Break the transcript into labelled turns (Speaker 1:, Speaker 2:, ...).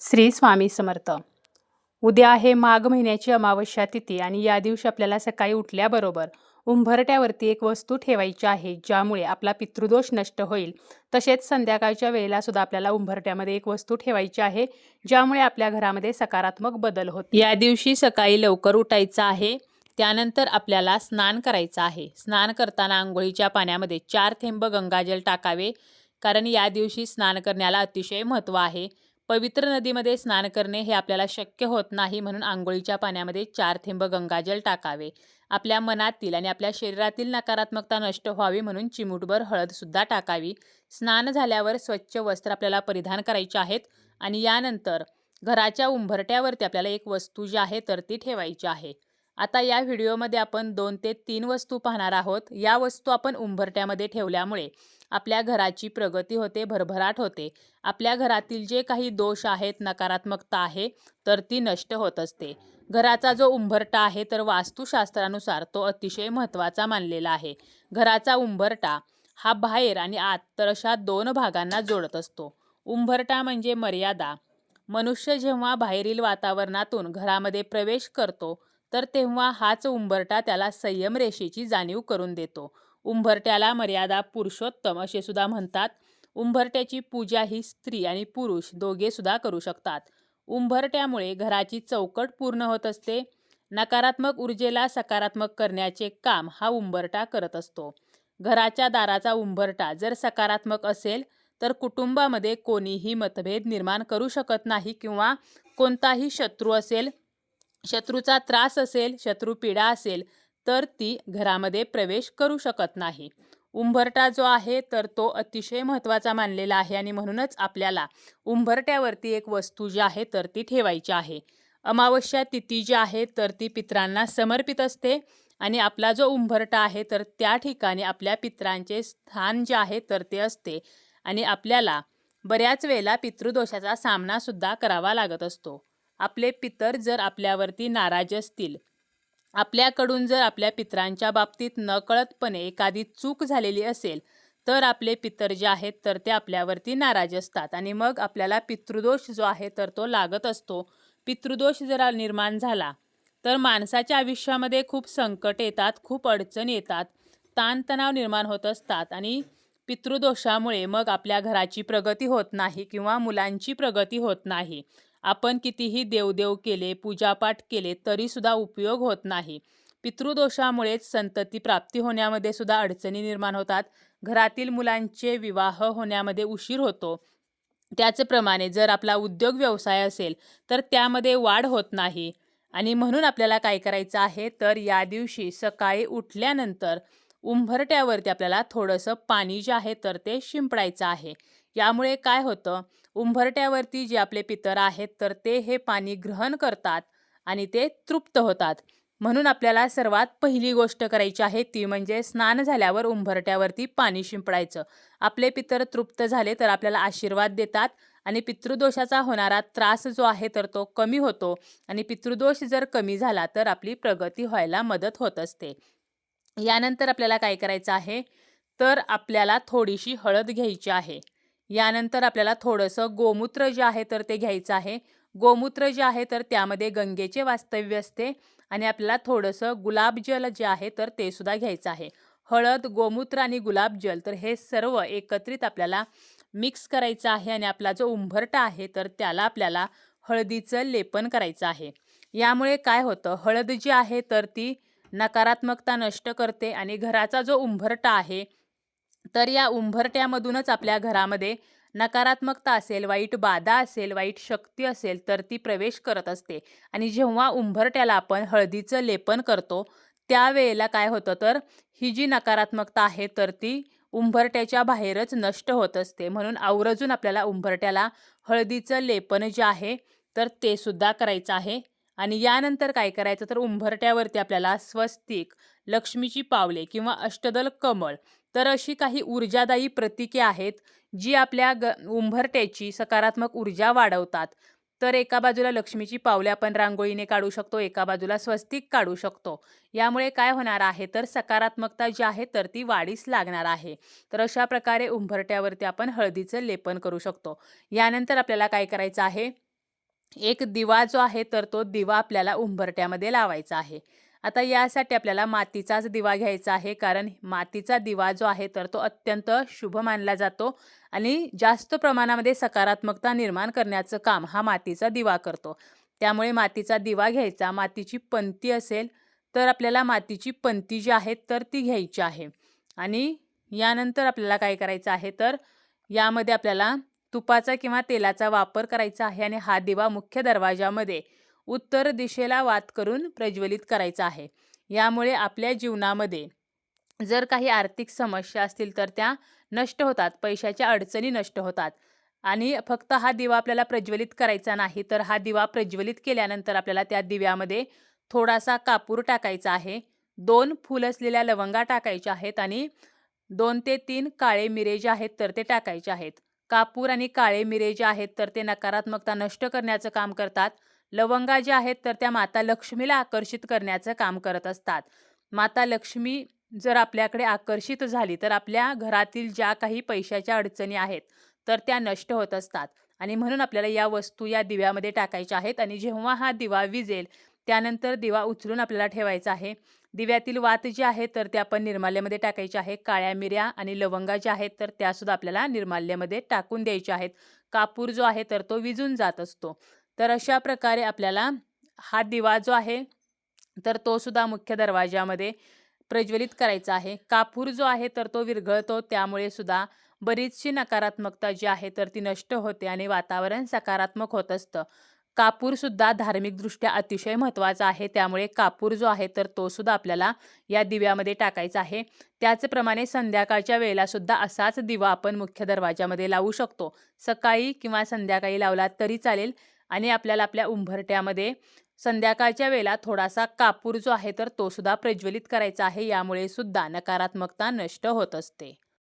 Speaker 1: श्री स्वामी समर्थ. उद्या आहे माघ महिन्याची अमावस्या तिथी आणि या दिवशी आपल्याला सकाळी उठल्याबरोबर उंबरट्यावरती एक वस्तू ठेवायची आहे, ज्यामुळे आपला पितृदोष नष्ट होईल. तसेच संध्याकाळच्या वेळेला सुद्धा आपल्याला उंबरट्यामध्ये एक वस्तू ठेवायची आहे, ज्यामुळे आपल्या घरामध्ये सकारात्मक बदल होतील. या दिवशी सकाळी लवकर उठायचं आहे. त्यानंतर आपल्याला स्नान करायचं आहे. स्नान करताना अंघोळीच्या पाण्यामध्ये 4 थेंब गंगाजल टाकावे, कारण या दिवशी स्नान करण्याला अतिशय महत्त्व आहे. पवित्र नदीमध्ये स्नान करणे हे आपल्याला शक्य होत नाही, म्हणून आंघोळीच्या पाण्यामध्ये 4 थेंब गंगाजल टाकावे. आपल्या मनातील आणि आपल्या शरीरातील नकारात्मकता नष्ट व्हावी म्हणून चिमूटभर हळदसुद्धा टाकावी. स्नान झाल्यावर स्वच्छ वस्त्र आपल्याला परिधान करायचे आहेत आणि यानंतर घराच्या उंबरट्यावरती आपल्याला एक वस्तू जी आहे तर ती ठेवायची आहे. आता या व्हिडिओमध्ये आपण 2 ते 3 वस्तू पाहणार आहोत. या वस्तू आपण उंबरट्यामध्ये ठेवल्यामुळे आपल्या घराची प्रगती होते, भरभराट होते. आपल्या घरातील जे काही दोष आहेत, नकारात्मकता आहे, तर ती नष्ट होत असते. घराचा जो उंबरटा आहे तर वास्तुशास्त्रानुसार तो अतिशय महत्त्वाचा मानलेला आहे. घराचा उंबरटा हा बाहेर आणि आत तर अशा 2 भागांना जोडत असतो. उंबरटा म्हणजे मर्यादा. मनुष्य जेव्हा बाहेरील वातावरणातून घरामध्ये प्रवेश करतो, तर तेव्हा हाच उंबरटा त्याला संयम रेषेची जाणीव करून देतो. उंबरट्याला मर्यादा पुरुषोत्तम असे सुद्धा म्हणतात. उंबरट्याची पूजा ही स्त्री आणि पुरुष दोघे सुद्धा करू शकतात. उंबरट्यामुळे घराची चौकट पूर्ण होत असते. नकारात्मक ऊर्जेला सकारात्मक करण्याचे काम हा उंबरटा करत असतो. घराच्या दाराचा उंबरटा जर सकारात्मक असेल तर कुटुंबामध्ये कोणीही मतभेद निर्माण करू शकत नाही, किंवा कोणताही शत्रू असेल, शत्रूचा त्रास असेल, शत्रुपीडा असेल, तर ती घरामध्ये प्रवेश करू शकत नाही. उंबरटा जो आहे तर तो अतिशय महत्त्वाचा मानलेला आहे आणि म्हणूनच आपल्याला उंबरट्यावरती एक वस्तू जी आहे तर ती ठेवायची आहे. अमावस्या तिथी जी आहे तर ती पितरांना समर्पित असते आणि आपला जो उंबरटा आहे तर त्या ठिकाणी आपल्या पितरांचे स्थान जे आहे तर ते असते आणि आपल्याला बऱ्याच वेळेला पितृदोषाचा सामनासुद्धा करावा लागत असतो. आपले पितर जर आपल्यावरती नाराज असतील, आपल्याकडून जर आपल्या पितरांच्या बाबतीत नकळतपणे एखादी चूक झालेली असेल, तर आपले पितर जे आहेत तर ते आपल्यावरती नाराज असतात आणि मग आपल्याला पितृदोष जो आहे तर तो लागत असतो. पितृदोष जर निर्माण झाला तर माणसाच्या आयुष्यामध्ये खूप संकट येतात, खूप अडचणी येतात, ताणतणाव निर्माण होत असतात आणि पितृदोषामुळे मग आपल्या घराची प्रगती होत नाही किंवा मुलांची प्रगती होत नाही. आपण कितीही देवदेव केले, पूजापाठ केले, तरीसुद्धा उपयोग होत नाही. पितृदोषामुळेच संतती प्राप्ती होण्यामध्ये सुद्धा अडचणी निर्माण होतात. घरातील मुलांचे विवाह होण्यामध्ये उशीर होतो. त्याचप्रमाणे जर आपला उद्योग व्यवसाय असेल तर त्यामध्ये वाढ होत नाही. आणि म्हणून आपल्याला काय करायचं आहे तर या दिवशी सकाळी उठल्यानंतर उंबरट्यावरती आपल्याला थोडंसं पाणी जे आहे तर ते शिंपडायचं आहे. यामुळे काय होतं, उंबरट्यावरती जे आपले पितर आहेत तर ते हे पाणी ग्रहण करतात आणि ते तृप्त होतात. म्हणून आपल्याला सर्वात पहिली गोष्ट करायची आहे ती म्हणजे स्नान झाल्यावर उंबरट्यावरती पाणी शिंपडायचं. आपले पितर तृप्त झाले तर आपल्याला आशीर्वाद देतात आणि पितृदोषाचा होणारा त्रास जो आहे तर तो कमी होतो आणि पितृदोष जर कमी झाला तर आपली प्रगती व्हायला मदत होत असते. यानंतर आपल्याला काय करायचं आहे तर आपल्याला थोडीशी हळद घ्यायची आहे. यानंतर आपल्याला थोडंसं गोमूत्र जे आहे तर ते घ्यायचं आहे. गोमूत्र जे आहे तर त्यामध्ये गंगेचे वास्तव्य असते आणि आपल्याला थोडंसं गुलाबजल जे आहे तर ते सुद्धा घ्यायचं आहे. हळद, गोमूत्र आणि गुलाबजल तर हे सर्व एकत्रित आपल्याला मिक्स करायचं आहे आणि आपला जो उंबरटा आहे तर त्याला आपल्याला हळदीचं लेपन करायचं आहे. यामुळे काय होतं, हळद जी आहे तर ती नकारात्मकता नष्ट करते आणि घराचा जो उंबरटा आहे तर या उंबरट्यामधूनच आपल्या घरामध्ये नकारात्मकता असेल, वाईट बाधा असेल, वाईट शक्ती असेल तर ती प्रवेश करत असते. आणि जेव्हा उंबरट्याला आपण हळदीचं लेपन करतो त्यावेळेला काय होतं तर ही जी नकारात्मकता आहे तर ती उंबरट्याच्या बाहेरच नष्ट होत असते. म्हणून आवर्जून आपल्याला उंबरट्याला हळदीचं लेपन जे आहे तर ते सुद्धा करायचं आहे. आणि यानंतर काय करायचं तर उंबरट्यावरती आपल्याला स्वस्तिक, लक्ष्मीची पावले किंवा अष्टदल कमळ तर अशी काही ऊर्जादायी प्रतीके आहेत जी आपल्या उंबरट्याची सकारात्मक ऊर्जा वाढवतात. तर एका बाजूला लक्ष्मीची पावले आपण रांगोळीने काढू शकतो, एका बाजूला स्वस्तिक काढू शकतो. यामुळे काय होणार आहे तर सकारात्मकता जी आहे तर ती वाढीस लागणार आहे. तर अशा प्रकारे उंबरट्यावरती आपण हळदीचं लेपन करू शकतो. यानंतर आपल्याला काय करायचं आहे एक दिवा जो आहे तर तो दिवा आपल्याला उंबरट्यामध्ये लावायचा आहे. आता यासाठी आपल्याला मातीचाच दिवा घ्यायचा आहे, कारण मातीचा दिवा जो आहे तर तो अत्यंत शुभ मानला जातो आणि जास्त प्रमाणामध्ये सकारात्मकता निर्माण करण्याचं काम हा मातीचा दिवा करतो. त्यामुळे मातीचा दिवा घ्यायचा. मातीची पंती असेल तर आपल्याला मातीची पंती जी आहे तर ती घ्यायची आहे. आणि यानंतर आपल्याला काय करायचं आहे तर यामध्ये आपल्याला तुपाचा किंवा तेलाचा वापर करायचा आहे आणि हा दिवा मुख्य दरवाजामध्ये उत्तर दिशेला वात करून प्रज्वलित करायचा आहे. यामुळे आपल्या जीवनामध्ये जर काही आर्थिक समस्या असतील तर त्या नष्ट होतात, पैशाच्या अडचणी नष्ट होतात. आणि फक्त हा दिवा आपल्याला प्रज्वलित करायचा नाही, तर हा दिवा प्रज्वलित केल्यानंतर आपल्याला त्या दिव्यामध्ये थोडासा कापूर टाकायचा आहे, 2 फूल असलेल्या लवंगा टाकायच्या आहेत आणि 2 ते 3 काळे मिरे जे आहेत तर ते टाकायचे आहेत. कापूर आणि काळे मिरे जे आहेत तर ते नकारात्मकता नष्ट करण्याचं काम करतात. लवंगा ज्या आहेत तर त्या माता लक्ष्मीला आकर्षित करण्याचं काम करत असतात. माता लक्ष्मी जर आपल्याकडे आकर्षित झाली तर आपल्या घरातील ज्या काही पैशाच्या अडचणी आहेत तर त्या नष्ट होत असतात. आणि म्हणून आपल्याला या वस्तू या दिव्यामध्ये टाकायच्या आहेत आणि जेव्हा हा दिवा विझेल त्यानंतर दिवा उचलून आपल्याला ठेवायचा आहे. दिव्यातील वात जी आहे तर ते आपण निर्माल्यामध्ये टाकायची आहे. काळ्या मिऱ्या आणि लवंगा ज्या आहेत तर त्यासुद्धा आपल्याला निर्माल्यामध्ये टाकून द्यायच्या आहेत. कापूर जो आहे तर तो विझून जात असतो. तर अशा प्रकारे आपल्याला हा दिवा जो आहे तर तो सुद्धा मुख्य दरवाजामध्ये प्रज्वलित करायचा आहे. कापूर जो आहे तर तो विरघळतो, त्यामुळे सुद्धा बरीचशी नकारात्मकता जी आहे तर ती नष्ट होते आणि वातावरण सकारात्मक होत असतं. कापूर सुद्धा धार्मिकदृष्ट्या अतिशय महत्त्वाचा आहे. त्यामुळे कापूर जो आहे तर तो सुद्धा आपल्याला या दिव्यामध्ये टाकायचा आहे. त्याचप्रमाणे संध्याकाळच्या वेळेला सुद्धा असाच दिवा आपण मुख्य दरवाजामध्ये लावू शकतो. सकाळी किंवा संध्याकाळी लावला तरी चालेल आणि आपल्याला आपल्या उंबरठ्यामध्ये संध्याकाळच्या वेळेला थोडासा कापूर जो आहे तर तो सुद्धा प्रज्वलित करायचा आहे. यामुळे सुद्धा नकारात्मकता नष्ट होत असते.